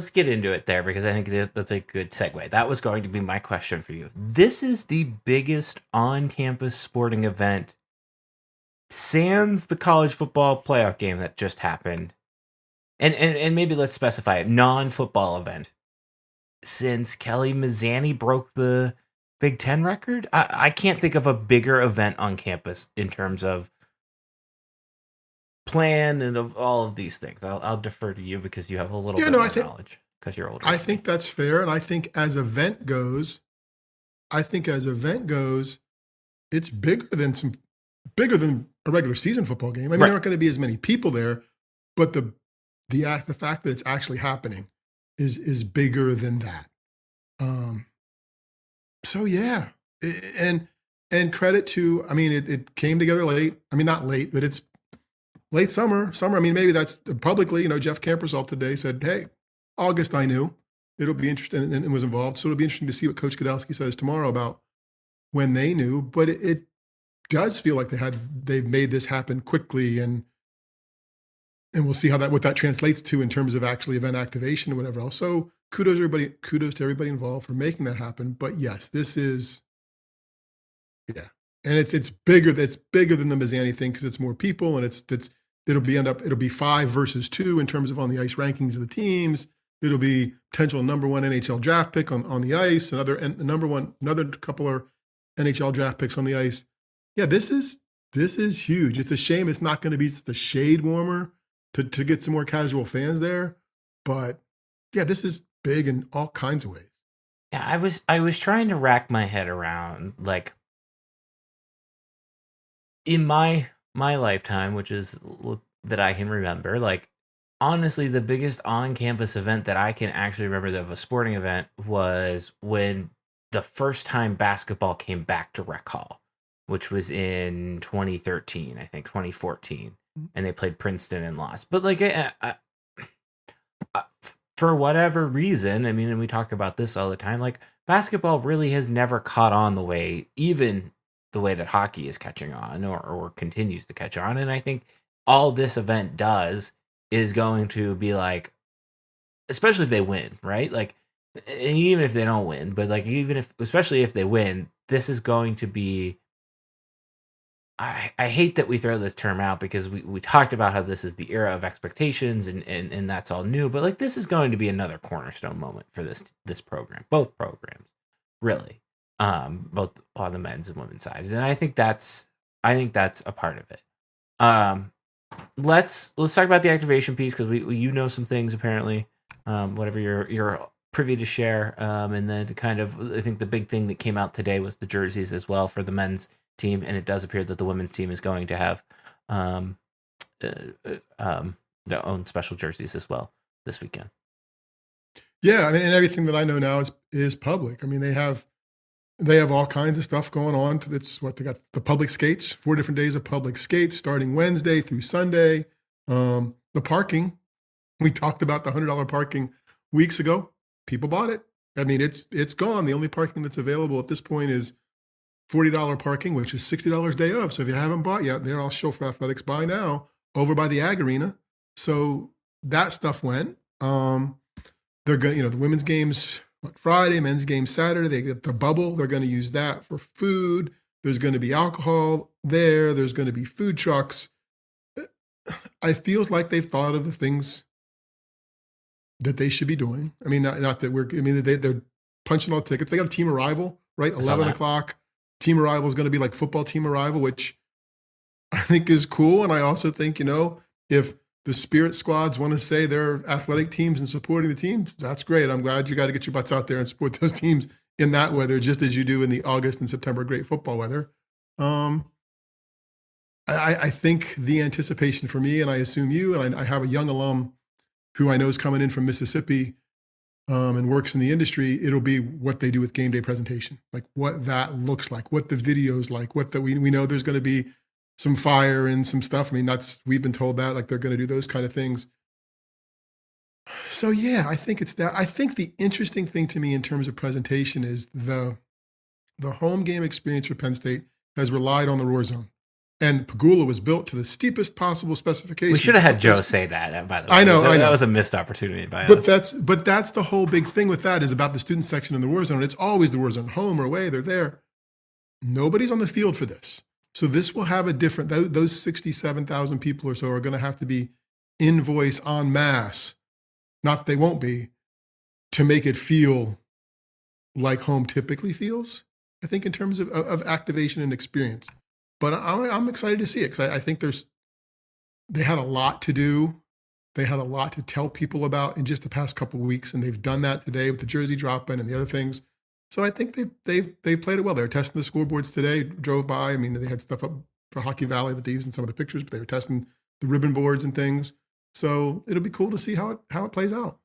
let's get into it there because I think that's a good segue. That was going to be my question for you. This is the biggest on-campus sporting event sans the college football playoff game that just happened. And maybe let's specify it, non-football event. Since Kelly Mazzani broke the Big Ten record, I can't think of a bigger event on campus in terms of plan and of all of these things. I'll defer to you because you have a little bit more knowledge because you're older. I think that's fair, and I think as event goes, it's bigger than a regular season football game. I mean, there aren't going to be as many people there, but the fact that it's actually happening is bigger than that. So yeah, and credit to, I mean, it came together late. I mean, not late, but it's late summer. I mean, maybe that's publicly, Jeff Campersall today said, hey, August, I knew it'll be interesting and was involved. So it'll be interesting to see what Coach Godowski says tomorrow about when they knew, but it does feel like they've made this happen quickly, and we'll see what that translates to in terms of actually event activation and whatever else. So kudos to everybody involved for making that happen. But yes, this is, yeah. And it's bigger than the Mazzani thing because it's more people, and it'll be 5 versus 2 in terms of on the ice rankings of the teams. It'll be potential number 1 NHL draft pick on the ice, another couple of NHL draft picks on the ice. Yeah, this is huge. It's a shame it's not going to be the shade warmer to get some more casual fans there, but yeah, this is big in all kinds of ways. Yeah, I was trying to rack my head around, like, in my lifetime, which is that I can remember, like, honestly, the biggest on-campus event that I can actually remember of a sporting event was when the first time basketball came back to Rec Hall, which was in 2013, I think 2014, and they played Princeton and lost. But like, for whatever reason, I mean, and we talk about this all the time, like, basketball really has never caught on the way that hockey is catching on or continues to catch on. And I think all this event does is going to be like, especially if they win, right? Like, and even if they don't win, but like, especially if they win, this is going to be, I hate that we throw this term out because we talked about how this is the era of expectations and that's all new, but like, this is going to be another cornerstone moment for this program, both programs, really, both on the men's and women's sides. And I think that's a part of it. Let's talk about the activation piece because we some things apparently, whatever you're privy to share, and then to kind of, I think the big thing that came out today was the jerseys as well for the men's team, and it does appear that the women's team is going to have their own special jerseys as well this weekend. Yeah, I mean, and everything that I know now is public. I mean, they have all kinds of stuff going on. It's what they got, the public skates, 4 different days of public skates starting Wednesday through Sunday. The parking, we talked about the $100 parking weeks ago. People bought it. I mean, it's gone. The only parking that's available at this point is $40 parking, which is $60 day of. So if you haven't bought yet, they're all Show for Athletics buy now over by the Ag Arena. So that stuff went. They're going to, the women's games Friday, men's game Saturday. They get the bubble. They're going to use that for food. There's going to be alcohol there. There's going to be food trucks. I feels like they've thought of the things that they should be doing. I mean, not that they're punching all tickets. They got a team arrival, right? 11 o'clock. Team arrival is going to be like football team arrival, which I think is cool. And I also think, if the Spirit squads want to say they're athletic teams and supporting the team, that's great. I'm glad you got to get your butts out there and support those teams in that weather, just as you do in the August and September great football weather. I think the anticipation for me, and I assume you, and I have a young alum who I know is coming in from Mississippi and works in the industry, it'll be what they do with game day presentation, like what that looks like, what the video's like, we know there's going to be some fire and some stuff. I mean, we've been told that, like they're going to do those kind of things. So yeah, I think it's that. I think the interesting thing to me in terms of presentation is the home game experience for Penn State has relied on the Roar Zone. And Pagula was built to the steepest possible specifications. We should have had Joe say that, by the way. I know. That was a missed opportunity by us. But that's the whole big thing with that is about the student section in the war zone. It's always the war zone, home or away, they're there. Nobody's on the field for this. So this will have a different, those 67,000 people or so are going to have to be invoice en masse. Not that they won't be, to make it feel like home typically feels, I think, in terms of activation and experience. But I'm excited to see it because I think they had a lot to do. They had a lot to tell people about in just the past couple of weeks, and they've done that today with the jersey drop-in and the other things. So I think they've played it well. They were testing the scoreboards today, drove by. I mean, they had stuff up for Hockey Valley that they used in some of the pictures, but they were testing the ribbon boards and things. So it'll be cool to see how it plays out.